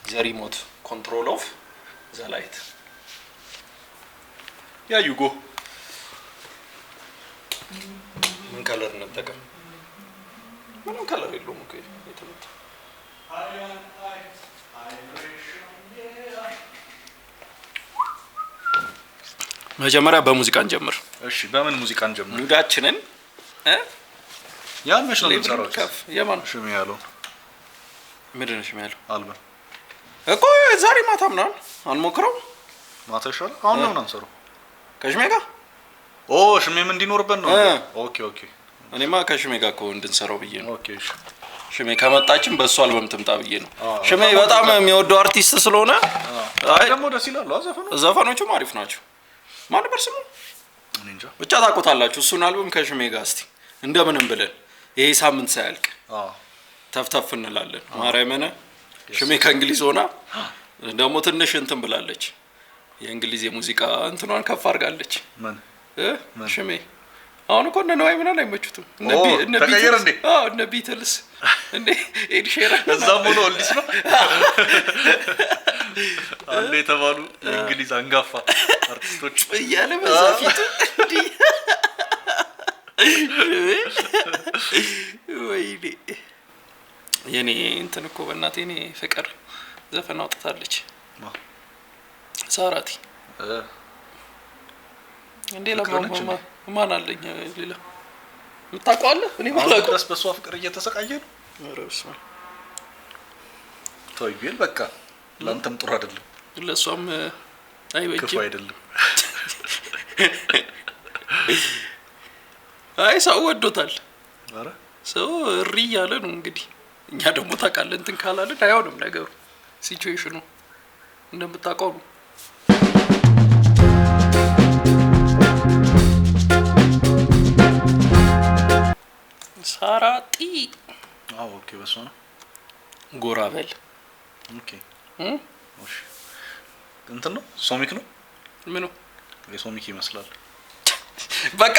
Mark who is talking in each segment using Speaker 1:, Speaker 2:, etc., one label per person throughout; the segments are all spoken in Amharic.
Speaker 1: the remote control of the light. Yeah, you go. ምን ከለር እንጠቀም? ምንም ከለር የለውም እኮ የተመታ መጀመሪያ በሙዚቃ እንጀምር።
Speaker 2: እሺ በምን ሙዚቃ እንጀምር?
Speaker 1: ሙዳችንን
Speaker 2: ያን መች ነው የምንሰራው?
Speaker 1: የማን
Speaker 2: ሽሜ ያለው
Speaker 1: ምንድን ነው? ሽሜ ያለው
Speaker 2: አልበም
Speaker 1: እኮ ዛሬ ማታ ምናምን አንሞክረው።
Speaker 2: ማታ ይሻላል። አሁን ነው አንሰራው
Speaker 1: ከሽሜ ጋር።
Speaker 2: ኦ ሽሜም እንዲኖርበት ነው። ኦኬ ኦኬ።
Speaker 1: እኔማ ከሽሜ ጋር እኮ እንድንሰራው ብዬ ነው።
Speaker 2: ኦኬ እሺ።
Speaker 1: ሽሜ ከመጣችን በእሱ አልበም ትምጣ ብዬ ነው። ሽሜ በጣም የሚወደው አርቲስት ስለሆነ
Speaker 2: አይ ደግሞ ደስ ይላል።
Speaker 1: ዘፈኖቹም አሪፍ ናቸው። ማን ነበር ስሙ?
Speaker 2: እኔ እንጃ
Speaker 1: ብቻ ታውቁታላችሁ። እሱን አልበም ከሽሜ ጋር እስቲ እንደምንም ብለን ይሄ ሳምንት ሳያልቅ ተፍተፍ እንላለን። ማርያምን ሽሜ ከእንግሊዝ ሆና ደግሞ ትንሽ እንትን ብላለች። የእንግሊዝ የሙዚቃ እንትኗን ከፍ አድርጋለች።
Speaker 2: ማን
Speaker 1: ሽሜ አሁን እኮ እነ ነዋይ ምናምን አይመቹትም። እነ ቢትልስ እንዴ ኤድ ሼረን
Speaker 2: እዛም ሆኖ ኦልዲስ ነው አንዴ የተባሉ እንግሊዝ አንጋፋ አርቲስቶች
Speaker 1: እያለ በዛ ፊቱ ወይኔ የኔ እንትን እኮ በእናቴ እኔ ፍቅር ዘፈን አውጥታለች ሳራቲ እንዴ ለማማ ማን አለኝ ሌላ የምታውቀዋለህ? እኔ ማለት ነው
Speaker 2: በሷ ፍቅር እየተሰቃየ ነው።
Speaker 1: ወረስ
Speaker 2: ተይብል በቃ ላንተም ጥሩ አይደለም
Speaker 1: ለሷም አይበጅም
Speaker 2: ክፉ አይደለም።
Speaker 1: አይ ሰው ወዶታል።
Speaker 2: አረ
Speaker 1: ሰው እሪ ያለ ነው እንግዲህ። እኛ ደግሞ ታውቃለህ እንትን ካላልን አይሆንም ነገሩ። ሲቹዌሽኑ እንደምታውቀው ነው። ሳራቲ
Speaker 2: አዎ ኦኬ በሷ ነው
Speaker 1: ጎራበል
Speaker 2: ኦኬ እሺ እንትን ነው ሶሚክ ነው
Speaker 1: ምኑ
Speaker 2: የሶሚክ ይመስላል።
Speaker 1: በቃ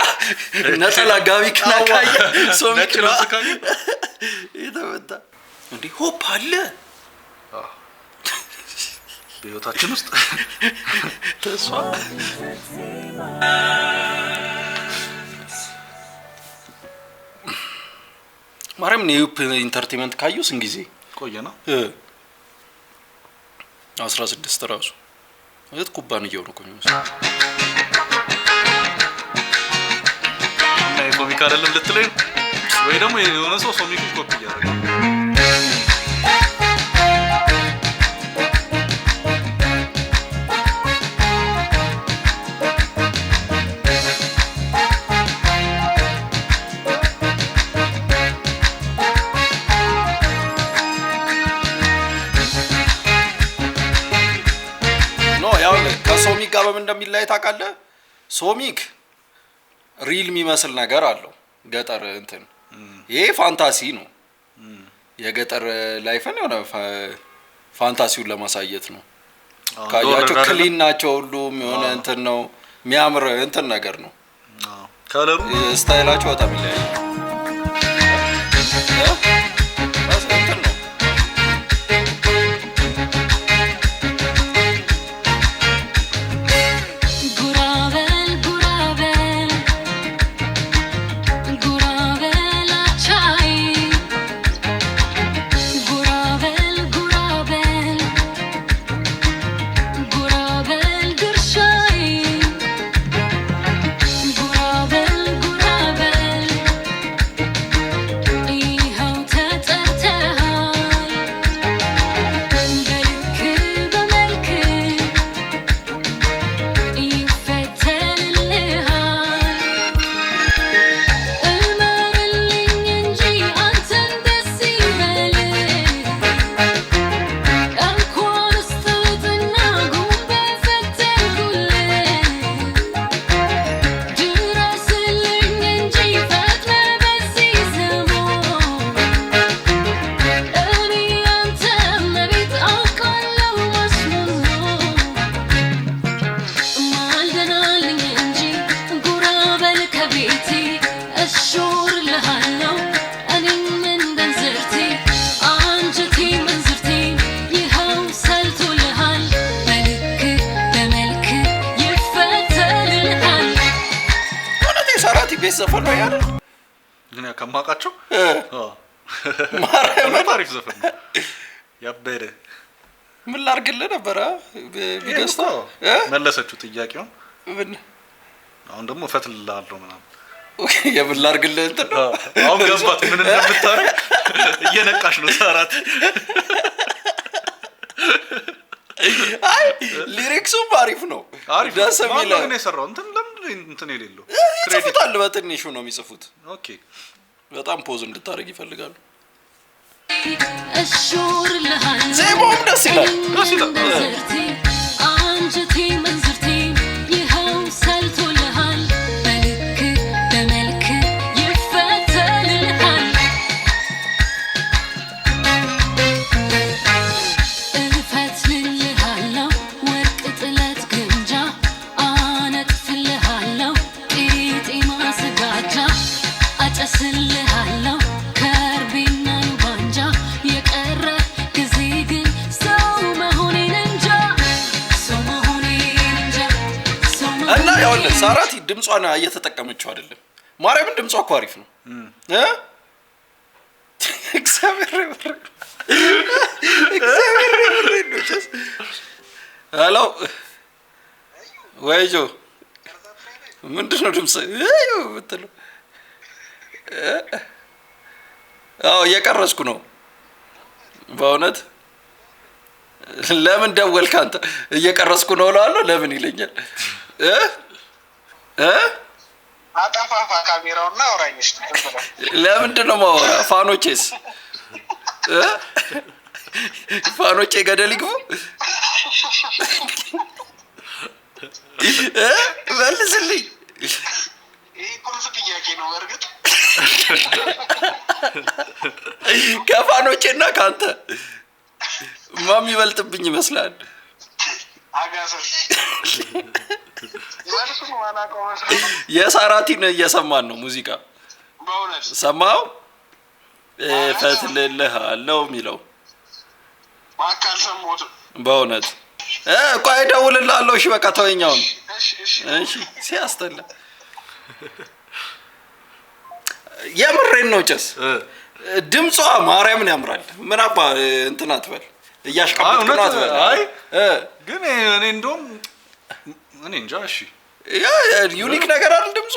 Speaker 1: ነጠላ ጋቢ ከናካይ ሶሚክ ነው የተመታ እንዴ ሆፕ አለ
Speaker 2: በህይወታችን ውስጥ
Speaker 1: ተስፋ ማርያም ነው ኢንተርቴይንመንት ካዩ ስንት ጊዜ
Speaker 2: ቆየና
Speaker 1: 16 ራሱ እት ኩባንያው ነው ቆየው
Speaker 2: እና የኮሚክ አይደለም ልትለኝ ወይ ደግሞ የሆነ ሰው ሶሚክ ኮፒ ያደርጋል።
Speaker 1: ሶሚክ ጋር በምን እንደሚለያይ ታውቃለህ? ሶሚክ ሪል የሚመስል ነገር አለው ገጠር እንትን ይሄ ፋንታሲ ነው። የገጠር ላይፍን የሆነ ፋንታሲውን ለማሳየት ነው። ካያቸው ክሊን ናቸው ሁሉም የሆነ እንትን ነው የሚያምር እንትን ነገር ነው።
Speaker 2: ከለሩ
Speaker 1: ስታይላቸው በጣም ይለያያል። ዘፈን ነው ያለ
Speaker 2: ግን ከማውቃቸው
Speaker 1: ማርያምን
Speaker 2: አሪፍ ዘፈን ነው ያበደ
Speaker 1: ምን ላድርግልህ ነበረ ቢገስታ
Speaker 2: መለሰችው ጥያቄውን
Speaker 1: ምን
Speaker 2: አሁን ደግሞ ፈትልላለሁ ምናምን
Speaker 1: የምን ላድርግልህ እንትን
Speaker 2: አሁን ገባት ምን እንደምታረግ እየነቃሽ ነው ሳራት
Speaker 1: አይ ሊሪክሱም አሪፍ ነው ደስ የሚል
Speaker 2: ነው የሰራው እንትን የሌለው
Speaker 1: ይጽፉታል በትንሹ ነው የሚጽፉት
Speaker 2: ኦኬ
Speaker 1: በጣም ፖዝ እንድታረግ ይፈልጋሉ
Speaker 3: እሹር ለሃን
Speaker 1: ዜማውም ደስ ይላል
Speaker 3: አንጀቴ መንዝርቴ ይኸው ሰልቶልሃል በልክ በመልክ ይፈተልልሃል እፈትልልሃለሁ ወርቅ ጥለት ግምጃ አነጥፍልሃለሁ ቂጤማ ስጋጃ አጨስልሃለሁ ከርቤና ባንጃ የቀረ ጊዜ ግን ሰው መሆኔን እንጃ ሰው መሆኔን እንጃ
Speaker 1: እና ያውልህ ሳራት ድምጿን እየተጠቀመችው አይደለም ማርያምን ድምጿ እኮ አሪፍ ነው እግዚአብሔር ሄሎ ወይጆ ምንድነው ድምጽ ብትለው አዎ እየቀረስኩ ነው በእውነት ለምን ደወልክ አንተ እየቀረስኩ ነው እላለሁ ለምን ይለኛል
Speaker 4: አጠፋፋ ካሜራውና አውራኝሽ
Speaker 1: ለምንድን ነው ማወራ ፋኖቼስ ፋኖቼ ገደል ይግቡ መልስልኝ
Speaker 4: ይሄ ቁልፍ ጥያቄ ነው እርግጥ
Speaker 1: ከፋኖቼና ካንተ ማን ይበልጥብኝ ይመስላል
Speaker 4: አጋሰስ ወርሱ ማናቀው
Speaker 1: የሳራቲን እየሰማን ነው ሙዚቃ
Speaker 4: በእውነት
Speaker 1: ሰማው ፈትልልሃለሁ የሚለው
Speaker 4: ማካል ሰሞት
Speaker 1: በእውነት ቆይ እደውልልሃለሁ እሺ በቃ ተወኛውን
Speaker 4: እሺ
Speaker 1: ሲያስተላ የምሬን ነው ጭስ ድምጿ ማርያምን ያምራል ምን አባ እንትን አትበል እያሽቀበጥክ ነው አትበል
Speaker 2: አይ ግን እኔ እንደውም እኔ እንጃ እሺ
Speaker 1: ዩኒክ ነገር አይደል ድምጿ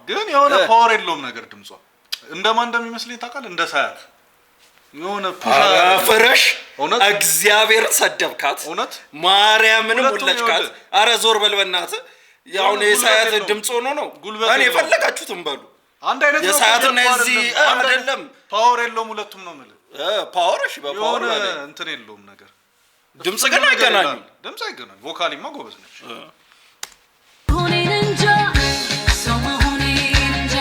Speaker 2: ግን የሆነ ፓወር የለውም ነገር ድምጿ እንደማን እንደሚመስለኝ ታውቃለህ እንደ ሳያት የሆነ
Speaker 1: ፍረሽ እግዚአብሔር ሰደብካት
Speaker 2: እውነት
Speaker 1: ማርያምንም ወለድካት አረ ዞር በል በእናትህ ያው የሳያት ድምጽ ሆኖ ነው እኔ የፈለጋችሁትን በሉ
Speaker 2: አንድ አይነት
Speaker 1: የሳያትና እዚህ አይደለም
Speaker 2: ፓወር የለውም ሁለቱም ነው ማለት
Speaker 1: ፓወር እሺ በፓወር
Speaker 2: እንትን የለውም ነገር
Speaker 1: ድምጽ ግን አይገናኝም
Speaker 2: ድምጽ አይገናኝም ቮካሊማ ጎበዝ ነች
Speaker 3: መሆኔን እንጃ ሰው መሆኔን እንጃ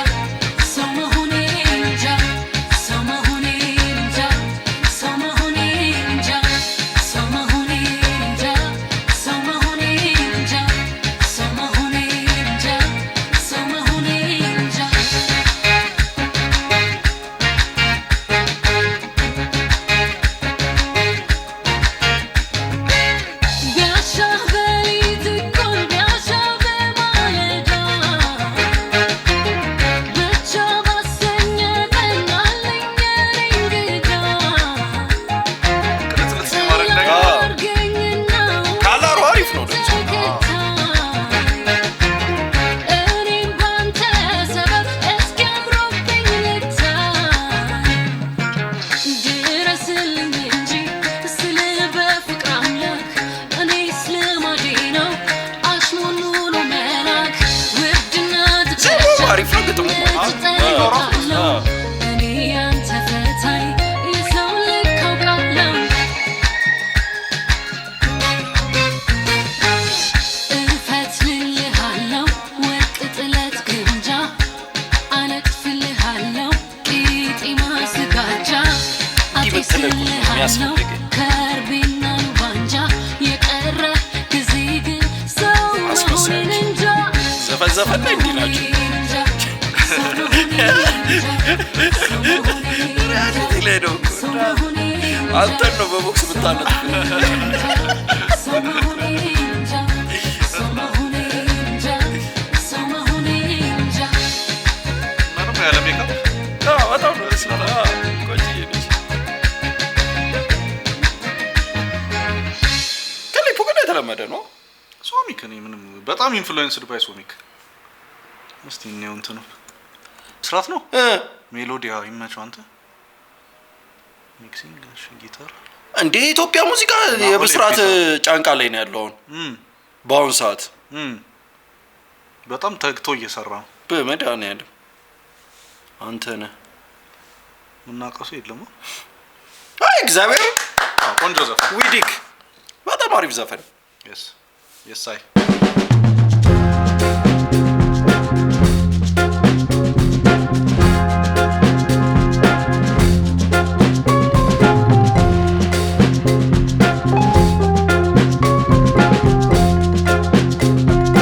Speaker 3: ሰው መሆኔን እንጃ ሰው መሆኔን እንጃ ሰው መሆኔን እንጃ ሰው መሆኔን እንጃ ሰው መሆኔን እንጃ ሰው መሆኔን እንጃ ሰው መሆኔን እንጃ ቢያሻህ በሌሊት እኩል ቢያሻህ በማለዳ ብቻ ባሰኘ ቀን አለኝ እኔ እንግዳ
Speaker 2: ቅልጽልጽ የማድረግ ነገር
Speaker 3: አድርገኝና
Speaker 1: ካላሩ አሪፍ ነው ድምጿ
Speaker 3: እኔም ባንተ ሰበብ እስኪያምሮብኝ ልታይ ድረስልኝ እንጂ ስል በፍቅር አምላክ እኔስ ልማዴ ነው አሽሞኑኑ መላክ ውድና
Speaker 1: ዜማው አሪፍ ነው ግጥሙ
Speaker 3: ትጠይቃለሁ እኔ ያንተ ፈታይ የሰው ልክ አውቃለሁ እፈትልልሃለሁ ወርቅ ጥለት ግምጃ አነጥፍልሃለሁ ቂጤማ ስጋጃ አጤስልሃለሁ
Speaker 1: የሚያስፈልግ
Speaker 3: ከርቤና ባንጃ የቀረ ጊዜ ግን ሰው መሆኔን እንጃ
Speaker 1: ዘፈን ላይ እንዲህ ናቸው
Speaker 3: እንጃ ሰው መሆኔን እንጃ ሰው መሆኔን እንጃ
Speaker 1: ሪያሊቲ ላይ ነው
Speaker 3: ሰው መሆኔን እንጃ
Speaker 1: አንተን ነው በቦክስ ብታነጥ
Speaker 3: ሰው መሆኔን እንጃ ሰው መሆኔን እንጃ ሰው መሆኔን እንጃ
Speaker 1: የተለመደ ነው።
Speaker 2: ሶሚክ እኔ ምንም በጣም ኢንፍሉዌንስድ ባይ ሶሚክ። እስቲ እኔው እንትኑ ስራት ነው ሜሎዲያ ይመቸው አንተ ሚክሲንግ ጊታር
Speaker 1: እንዴ ኢትዮጵያ ሙዚቃ የብስራት ጫንቃ ላይ ነው ያለው በአሁን ሰዓት
Speaker 2: በጣም ተግቶ እየሰራ ነው።
Speaker 1: በመድኃኒዓለም አንተ ነህ
Speaker 2: ምናቀሱ የለም።
Speaker 1: አይ እግዚአብሔር
Speaker 2: ቆንጆ ዘፈን
Speaker 1: ዊዲክ በጣም አሪፍ ዘፈን
Speaker 2: yes yes